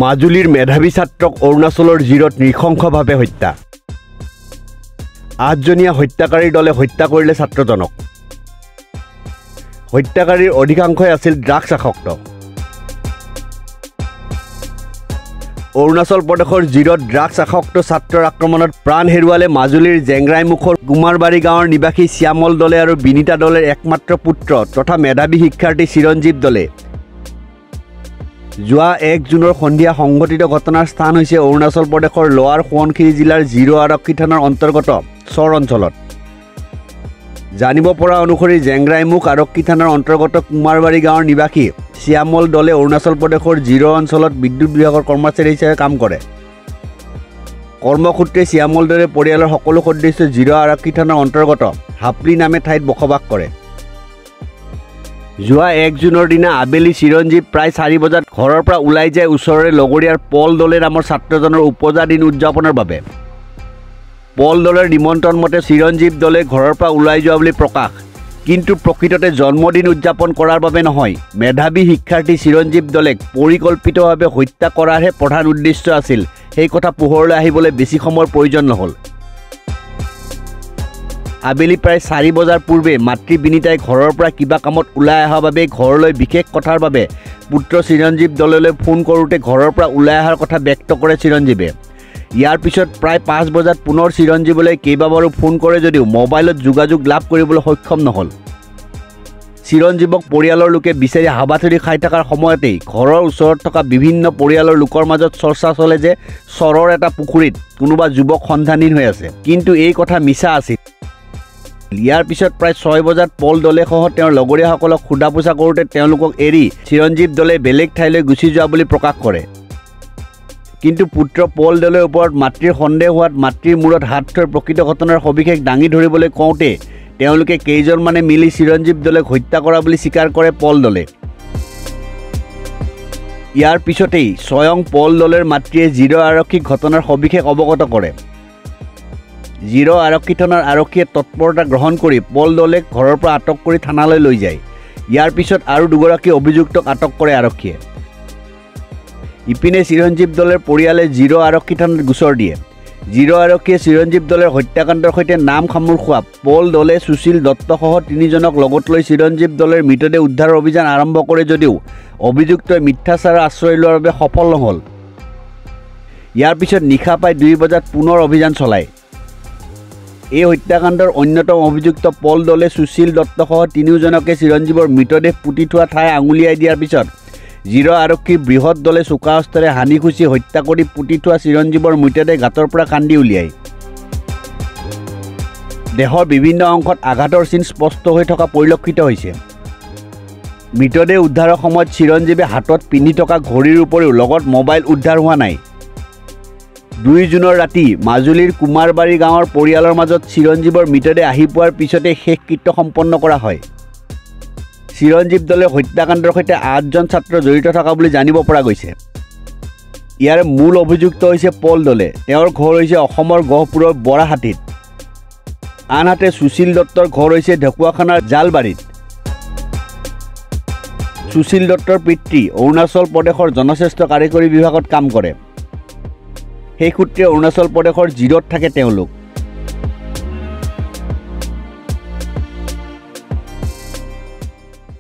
মাজুলীৰ মেধাৱী ছাত্ৰক অৰুণাচলৰ জিৰত নৃশংসভাৱে হত্যা। 8জনীয়া হত্যাকাৰীৰ দলে হত্যা কৰিলে ছাত্ৰজনক। হত্যাকাৰীৰ অধিকাংশই আছিল ড্ৰাগছ আসক্ত। অৰুণাচল প্ৰদেশৰ জিৰত ড্ৰাগছ আসক্ত ছাত্ৰৰ আক্ৰমণত প্ৰাণ হেৰুৱালে মাজুলীৰ জেংৰাইমুখৰ কুমাৰবাৰী গাঁৱৰ নিবাসী শ্যামল দলে আৰু বিনীতা দলেৰ একমাত্ৰ পুত্ৰ তথা মেধাৱী শিক্ষাৰ্থী চিৰঞ্জীৱ দলে। যোৱা 1 জুনৰ সন্ধিয়া সংঘটিত ঘটনাৰ স্থান হৈছে অৰুণাচল প্ৰদেশৰ লোৱাৰ সোৱণশিৰি জিলাৰ জিৰ' আৰক্ষী থানাৰ অন্তৰ্গত চৰ অঞ্চলত। জানিব পৰা অনুসৰি জেংৰাইমুখ আৰক্ষী থানাৰ অন্তৰ্গত কুমাৰবাৰী গাঁৱৰ নিবাসী শ্যামল দলে অৰুণাচল প্ৰদেশৰ জিৰ' অঞ্চলত বিদ্যুৎ বিভাগৰ কৰ্মচাৰী হিচাপে কাম কৰে। কৰ্মসূত্ৰে শ্যামল দলে পৰিয়ালৰ সকলো সদস্য জিৰ' আৰক্ষী থানাৰ অন্তৰ্গত হাপলি নামে ঠাইত বসবাস কৰে। যোৱা 1 জুনৰ দিনা আবেলি চিৰঞ্জীৱ প্ৰায় 4 বজাত ঘৰৰ পৰা ওলাই যায় ওচৰৰে লগৰীয়াৰ পল দলে নামৰ ছাত্ৰজনৰ উপজা দিন উদযাপনৰ বাবে। পল দলৰ নিমন্ত্ৰণ মতে চিৰঞ্জীৱ দলে ঘৰৰ পৰা ওলাই যোৱা বুলি প্ৰকাশ, কিন্তু প্ৰকৃততে জন্মদিন উদযাপন কৰাৰ বাবে নহয়, মেধাৱী শিক্ষাৰ্থী চিৰঞ্জীৱ দলেক পৰিকল্পিতভাৱে হত্যা কৰাৰহে প্ৰধান উদ্দেশ্য আছিল। সেই কথা পোহৰলৈ আহিবলৈ বেছি সময়ৰ প্ৰয়োজন নহ'ল। আবেলি প্ৰায় 4 বজাৰ পূৰ্বে মাতৃ বিনীতাই ঘৰৰ পৰা কিবা কামত ওলাই অহাৰ বাবে ঘৰলৈ বিশেষ কথাৰ বাবে পুত্ৰ চিৰঞ্জীৱ দললৈ ফোন কৰোঁতে ঘৰৰ পৰা ওলাই অহাৰ কথা ব্যক্ত কৰে চিৰঞ্জীৱে। ইয়াৰ পিছত প্ৰায় 5 বজাত পুনৰ চিৰঞ্জীৱলৈ কেইবাবাৰো ফোন কৰে যদিও মোবাইলত যোগাযোগ লাভ কৰিবলৈ সক্ষম নহ'ল। চিৰঞ্জীৱক পৰিয়ালৰ লোকে বিচাৰি হাবাথুৰি খাই থকাৰ সময়তেই ঘৰৰ ওচৰত থকা বিভিন্ন পৰিয়ালৰ লোকৰ মাজত চৰ্চা চলে যে চৰৰ এটা পুখুৰীত কোনোবা যুৱক সন্ধানহীন হৈ আছে, কিন্তু এই কথা মিছা আছিল। ইয়াৰ পিছত প্ৰায় 6 বজাত পল দলেসহ তেওঁৰ লগৰীয়াসকলক সোধা পোছা কৰোঁতে তেওঁলোকক এৰি চিৰঞ্জীৱ দলে বেলেগ ঠাইলৈ গুচি যোৱা বুলি প্ৰকাশ কৰে। কিন্তু পুত্ৰ পল দলৰ ওপৰত মাতৃৰ সন্দেহ হোৱাত মাতৃৰ মূৰত হাত থৈ প্ৰকৃত ঘটনাৰ সবিশেষ দাঙি ধৰিবলৈ কওঁতে তেওঁলোকে কেইজনমানে মিলি চিৰঞ্জীৱ দলেক হত্যা কৰা বুলি স্বীকাৰ কৰে পল দলে। ইয়াৰ পিছতেই স্বয়ং পল দলেৰ মাতৃয়ে জিৰ' আৰক্ষীক ঘটনাৰ সবিশেষ অৱগত কৰে। জিৰ' আৰক্ষী থানাৰ আৰক্ষীয়ে তৎপৰতা গ্ৰহণ কৰি পল দলেক ঘৰৰ পৰা আটক কৰি থানালৈ লৈ যায়। ইয়াৰ পিছত আৰু 2গৰাকী অভিযুক্তক আটক কৰে আৰক্ষীয়ে। ইপিনে চিৰঞ্জীৱ দলেৰ পৰিয়ালে জিৰ' আৰক্ষী থানাত গোচৰ দিয়ে। জিৰ' আৰক্ষীয়ে চিৰঞ্জীৱ দলেৰ হত্যাকাণ্ডৰ সৈতে নাম সামোৰ খোৱা পল দলে, সুশীল দত্তসহ 3জনক লগত লৈ চিৰঞ্জীৱ দলেৰ মৃতদেহ উদ্ধাৰৰ অভিযান আৰম্ভ কৰে যদিও অভিযুক্তই মিথ্যাচাৰৰ আশ্ৰয় লোৱাৰ বাবে সফল নহ'ল। ইয়াৰ পিছত নিশা প্ৰায় 2 বজাত পুনৰ অভিযান চলায়। এই হত্যাকাণ্ডৰ অন্যতম অভিযুক্ত পল দলে সুশীল দত্তসহ 3জনকে চিৰঞ্জীৱৰ মৃতদেহ পুতি থোৱা ঠাই আঙুলিয়াই দিয়াৰ পিছত জিৰ' আৰক্ষীৰ বৃহৎ দলে চোকা অস্ত্ৰেৰে হানি খুচি হত্যা কৰি পুতি থোৱা চিৰঞ্জীৱৰ মৃতদেহ গাঁতৰ পৰা কান্দি উলিয়ায়। দেহৰ বিভিন্ন অংশত আঘাতৰ চিন স্পষ্ট হৈ থকা পৰিলক্ষিত হৈছে। মৃতদেহ উদ্ধাৰৰ সময়ত চিৰঞ্জীৱে হাতত পিন্ধি থকা ঘড়ীৰ উপৰিও লগত মোবাইল উদ্ধাৰ হোৱা নাই। 2 জুনৰ ৰাতি মাজুলীৰ কুমাৰবাৰী গাঁৱৰ পৰিয়ালৰ মাজত চিৰঞ্জীৱৰ মৃতদেহ আহি পোৱাৰ পিছতে শেষ কৃত্য সম্পন্ন কৰা হয়। চিৰঞ্জীৱ দলে হত্যাকাণ্ডৰ সৈতে 8জন ছাত্ৰ জড়িত থকা বুলি জানিব পৰা গৈছে। ইয়াৰ মূল অভিযুক্ত হৈছে পল দলে। তেওঁৰ ঘৰ হৈছে অসমৰ গহপুৰৰ বৰাহাটীত। আনহাতে সুশীল দত্তৰ ঘৰ হৈছে ঢকুৱাখানাৰ জালবাৰীত। সুশীল দত্তৰ পিতৃ অৰুণাচল প্ৰদেশৰ জনস্বাস্থ্য কাৰিকৰী বিভাগত কাম কৰে। সেই সূত্ৰে অৰুণাচল প্ৰদেশৰ জিৰত থাকে তেওঁলোক।